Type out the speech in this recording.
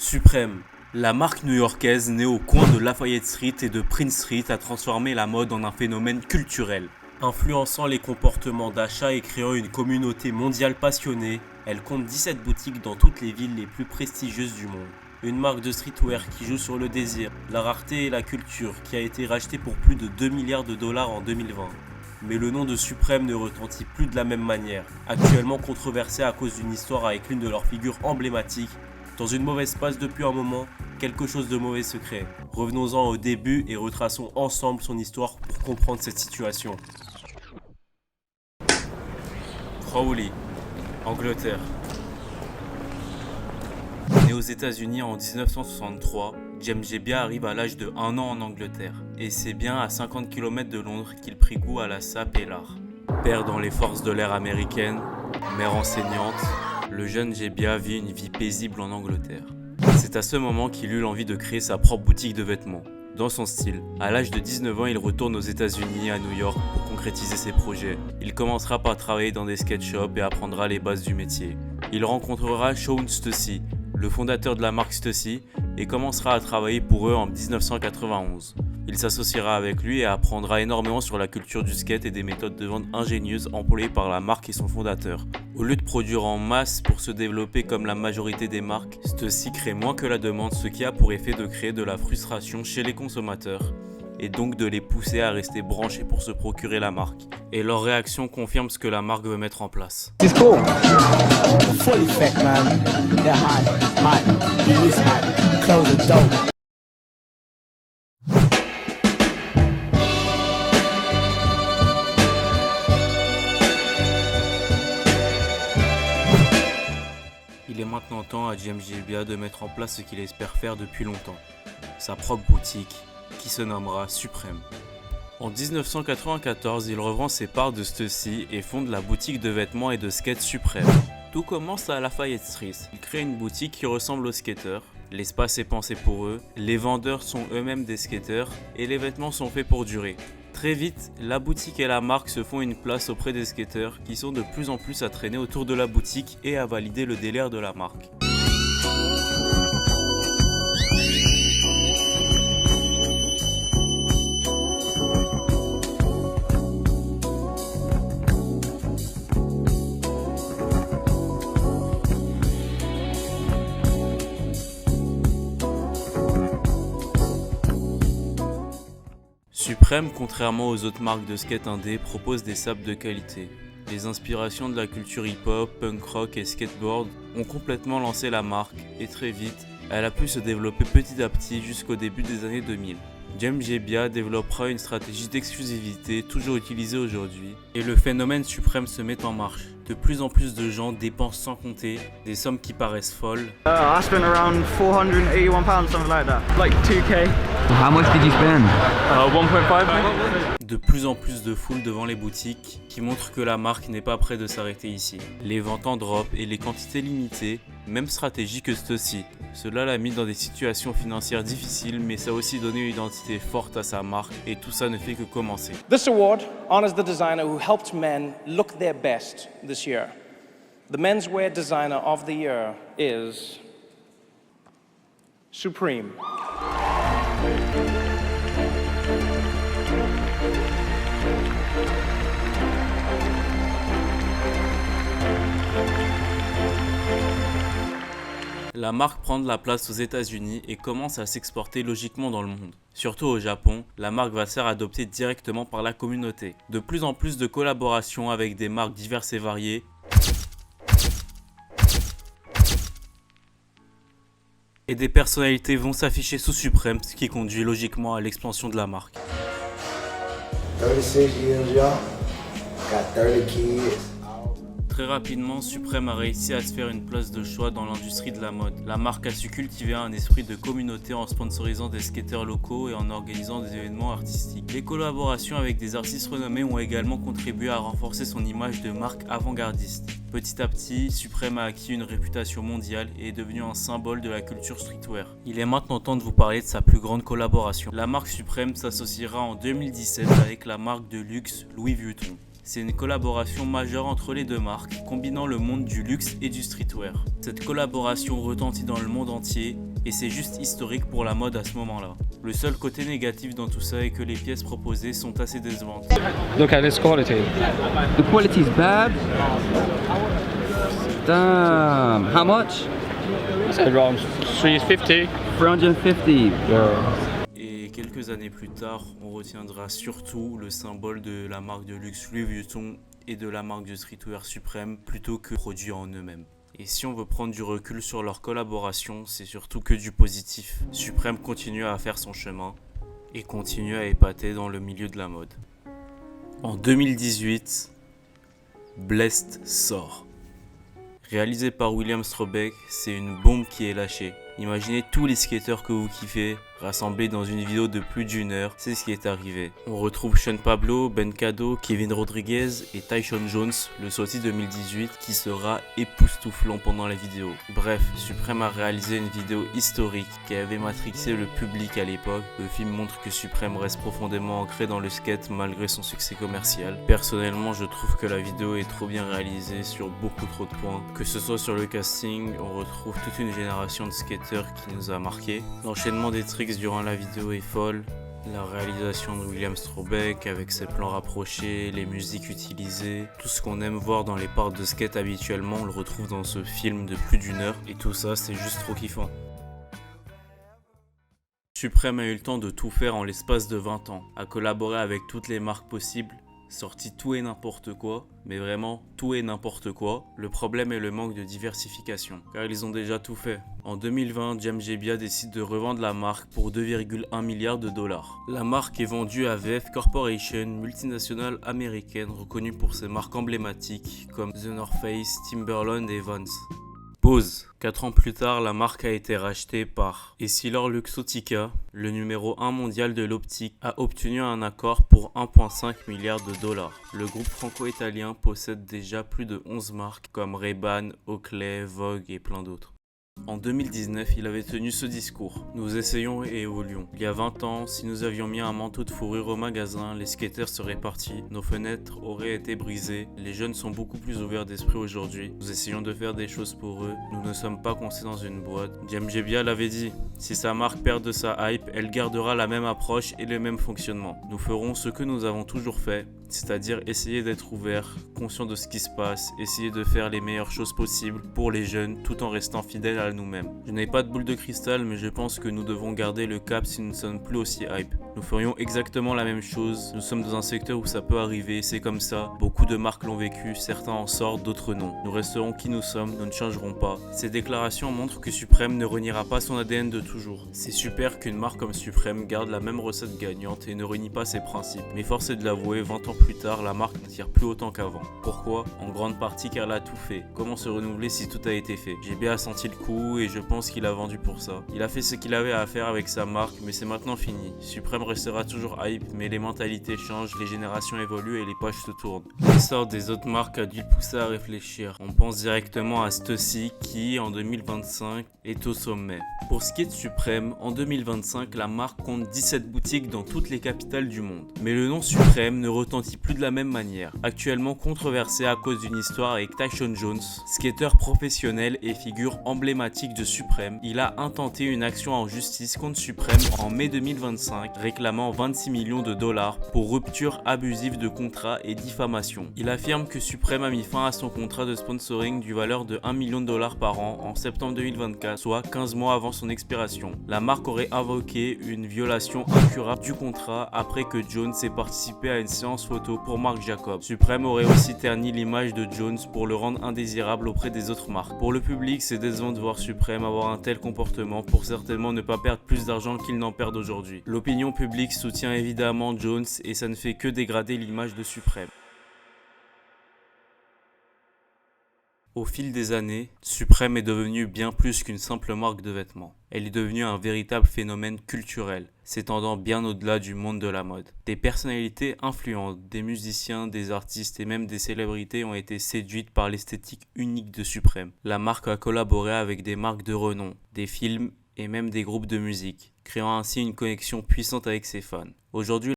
Supreme, la marque new-yorkaise née au coin de Lafayette Street et de Prince Street a transformé la mode en un phénomène culturel. Influençant les comportements d'achat et créant une communauté mondiale passionnée, elle compte 17 boutiques dans toutes les villes les plus prestigieuses du monde. Une marque de streetwear qui joue sur le désir, la rareté et la culture, qui a été rachetée pour plus de 2 milliards de dollars en 2020. Mais le nom de Supreme ne retentit plus de la même manière. Actuellement controversé à cause d'une histoire avec l'une de leurs figures emblématiques, dans une mauvaise passe depuis un moment, quelque chose de mauvais se crée. Revenons-en au début et retraçons ensemble son histoire pour comprendre cette situation. Crowley, Angleterre. Né aux États-Unis en 1963, James Jebbia arrive à l'âge de 1 an en Angleterre. Et c'est bien à 50 km de Londres qu'il prit goût à la sape et l'art. Père dans les forces de l'air américaines, mère enseignante, le jeune Jebbia vit une vie paisible en Angleterre. C'est à ce moment qu'il eut l'envie de créer sa propre boutique de vêtements. Dans son style, à l'âge de 19 ans, il retourne aux États-Unis, à New York, pour concrétiser ses projets. Il commencera par travailler dans des skate shops et apprendra les bases du métier. Il rencontrera Shawn Stussy, le fondateur de la marque Stussy, et commencera à travailler pour eux en 1991. Il s'associera avec lui et apprendra énormément sur la culture du skate et des méthodes de vente ingénieuses employées par la marque et son fondateur. Au lieu de produire en masse pour se développer comme la majorité des marques, Stussy crée moins que la demande, ce qui a pour effet de créer de la frustration chez les consommateurs et donc de les pousser à rester branchés pour se procurer la marque. Et leur réaction confirme ce que la marque veut mettre en place. It's cool. Full effect, man. They're hot, hot. He is hot. Clothes are dope. Il est maintenant temps à James Jebbia de mettre en place ce qu'il espère faire depuis longtemps, sa propre boutique qui se nommera Supreme. En 1994, il revend ses parts de Stussy et fonde la boutique de vêtements et de skate Supreme. Tout commence à Lafayette Street. Il crée une boutique qui ressemble aux skateurs. L'espace est pensé pour eux, les vendeurs sont eux-mêmes des skateurs et les vêtements sont faits pour durer. Très vite, la boutique et la marque se font une place auprès des skateurs qui sont de plus en plus à traîner autour de la boutique et à valider le délire de la marque. Supreme, contrairement aux autres marques de skate indé, propose des sapes de qualité. Les inspirations de la culture hip-hop, punk rock et skateboard ont complètement lancé la marque et très vite, elle a pu se développer petit à petit jusqu'au début des années 2000. James Jebbia développera une stratégie d'exclusivité toujours utilisée aujourd'hui et le phénomène Supreme se met en marche. De plus en plus de gens dépensent sans compter des sommes qui paraissent folles. I spent around £481, something like that. Like 2K. How much did you spend? 1.5. De plus en plus de foule devant les boutiques qui montrent que la marque n'est pas près de s'arrêter ici. Les ventes en drop et les quantités limitées, même stratégie que Stussy. Cela l'a mis dans des situations financières difficiles, mais ça a aussi donné une identité forte à sa marque et tout ça ne fait que commencer. This award honors the designer who helped men look their best this year. The menswear designer of the year is Supreme. La marque prend de la place aux États-Unis et commence à s'exporter logiquement dans le monde. Surtout au Japon, la marque va se faire adopter directement par la communauté. De plus en plus de collaborations avec des marques diverses et variées. Et des personnalités vont s'afficher sous Supreme, ce qui conduit logiquement à l'expansion de la marque. 36 years young, got 30 kids. Très rapidement, Supreme a réussi à se faire une place de choix dans l'industrie de la mode. La marque a su cultiver un esprit de communauté en sponsorisant des skateurs locaux et en organisant des événements artistiques. Les collaborations avec des artistes renommés ont également contribué à renforcer son image de marque avant-gardiste. Petit à petit, Supreme a acquis une réputation mondiale et est devenu un symbole de la culture streetwear. Il est maintenant temps de vous parler de sa plus grande collaboration. La marque Supreme s'associera en 2017 avec la marque de luxe Louis Vuitton. C'est une collaboration majeure entre les deux marques, combinant le monde du luxe et du streetwear. Cette collaboration retentit dans le monde entier Et c'est juste historique pour la mode à ce moment-là. Le seul côté négatif dans tout ça est que les pièces proposées sont assez décevantes. Look at this quality. The quality's bad. Damn. How much? Around 350. 350. Et quelques années plus tard, on retiendra surtout le symbole de la marque de luxe Louis Vuitton et de la marque de streetwear Supreme plutôt que produits en eux-mêmes. Et si on veut prendre du recul sur leur collaboration, c'est surtout que du positif. Supreme continue à faire son chemin et continue à épater dans le milieu de la mode. En 2018, Blessed sort. Réalisé par William Strobeck, c'est une bombe qui est lâchée. Imaginez tous les skateurs que vous kiffez rassemblés dans une vidéo de plus d'1 heure, c'est ce qui est arrivé. On retrouve Sean Pablo, Ben Cado, Kevin Rodriguez et Tyshon Jones, le sorti 2018, qui sera époustouflant pendant la vidéo. Bref, Supreme a réalisé une vidéo historique qui avait matrixé le public à l'époque. Le film montre que Supreme reste profondément ancré dans le skate malgré son succès commercial. Personnellement, je trouve que la vidéo est trop bien réalisée sur beaucoup trop de points. Que ce soit sur le casting, on retrouve toute une génération de skateurs qui nous a marqué. L'enchaînement des tricks durant la vidéo est folle. La réalisation de William Strobeck avec ses plans rapprochés, les musiques utilisées, tout ce qu'on aime voir dans les parcs de skate habituellement, on le retrouve dans ce film de plus d'1 heure. Et tout ça, c'est juste trop kiffant. Supreme a eu le temps de tout faire en l'espace de 20 ans, a collaboré avec toutes les marques possibles, sorti tout et n'importe quoi, mais vraiment tout et n'importe quoi. Le problème est le manque de diversification, car ils ont déjà tout fait. En 2020, James Jebbia décide de revendre la marque pour 2,1 milliards de dollars. La marque est vendue à VF Corporation, multinationale américaine reconnue pour ses marques emblématiques comme The North Face, Timberland et Vans. Pause. 4 ans plus tard, la marque a été rachetée par EssilorLuxottica. Le numéro 1 mondial de l'optique a obtenu un accord pour 1,5 milliard de dollars. Le groupe franco-italien possède déjà plus de 11 marques comme Ray-Ban, Oakley, Vogue et plein d'autres. En 2019, il avait tenu ce discours. Nous essayons et évoluons. Il y a 20 ans, si nous avions mis un manteau de fourrure au magasin, les skaters seraient partis, nos fenêtres auraient été brisées. Les jeunes sont beaucoup plus ouverts d'esprit aujourd'hui. Nous essayons de faire des choses pour eux. Nous ne sommes pas coincés dans une boîte. James Jebbia l'avait dit. Si sa marque perd de sa hype, elle gardera la même approche et le même fonctionnement. Nous ferons ce que nous avons toujours fait, c'est-à-dire essayer d'être ouverts, conscients de ce qui se passe, essayer de faire les meilleures choses possibles pour les jeunes tout en restant fidèles à nous-mêmes. Je n'ai pas de boule de cristal, mais je pense que nous devons garder le cap si nous ne sommes plus aussi hype. Nous ferions exactement la même chose. Nous sommes dans un secteur où ça peut arriver, c'est comme ça. Beaucoup de marques l'ont vécu, certains en sortent, d'autres non. Nous resterons qui nous sommes, nous ne changerons pas. Ces déclarations montrent que Supreme ne reniera pas son ADN de toujours. C'est super qu'une marque comme Supreme garde la même recette gagnante et ne renie pas ses principes. Mais force est de l'avouer, 20 ans plus tard, la marque n'attire plus autant qu'avant. Pourquoi ? En grande partie car elle a tout fait. Comment se renouveler si tout a été fait ? J'ai bien senti le coup et je pense qu'il a vendu pour ça. Il a fait ce qu'il avait à faire avec sa marque, mais c'est maintenant fini. Supreme restera toujours hype, mais les mentalités changent, les générations évoluent et les pages se tournent. L'essor des autres marques a dû le pousser à réfléchir. On pense directement à Stussy qui, en 2025, est au sommet. Pour ce qui est de Supreme, en 2025, la marque compte 17 boutiques dans toutes les capitales du monde. Mais le nom Supreme ne retentit plus de la même manière. Actuellement controversé à cause d'une histoire avec Tyshon Jones, skateur professionnel et figure emblématique de Supreme, il a intenté une action en justice contre Supreme en mai 2025, réclamant 26 millions de dollars pour rupture abusive de contrat et diffamation. Il affirme que Supreme a mis fin à son contrat de sponsoring d'une valeur de 1 million de dollars par an en septembre 2024, soit 15 mois avant son expiration. La marque aurait invoqué une violation incurable du contrat après que Jones ait participé à une séance photo pour Marc Jacobs. Supreme aurait aussi terni l'image de Jones pour le rendre indésirable auprès des autres marques. Pour le public, c'est décevant de voir Supreme avoir un tel comportement pour certainement ne pas perdre plus d'argent qu'il n'en perd aujourd'hui. L'opinion publique soutient évidemment Jones et ça ne fait que dégrader l'image de Supreme. Au fil des années, Supreme est devenue bien plus qu'une simple marque de vêtements. Elle est devenue un véritable phénomène culturel, s'étendant bien au-delà du monde de la mode. Des personnalités influentes, des musiciens, des artistes et même des célébrités ont été séduites par l'esthétique unique de Supreme. La marque a collaboré avec des marques de renom, des films et même des groupes de musique, créant ainsi une connexion puissante avec ses fans. Aujourd'hui,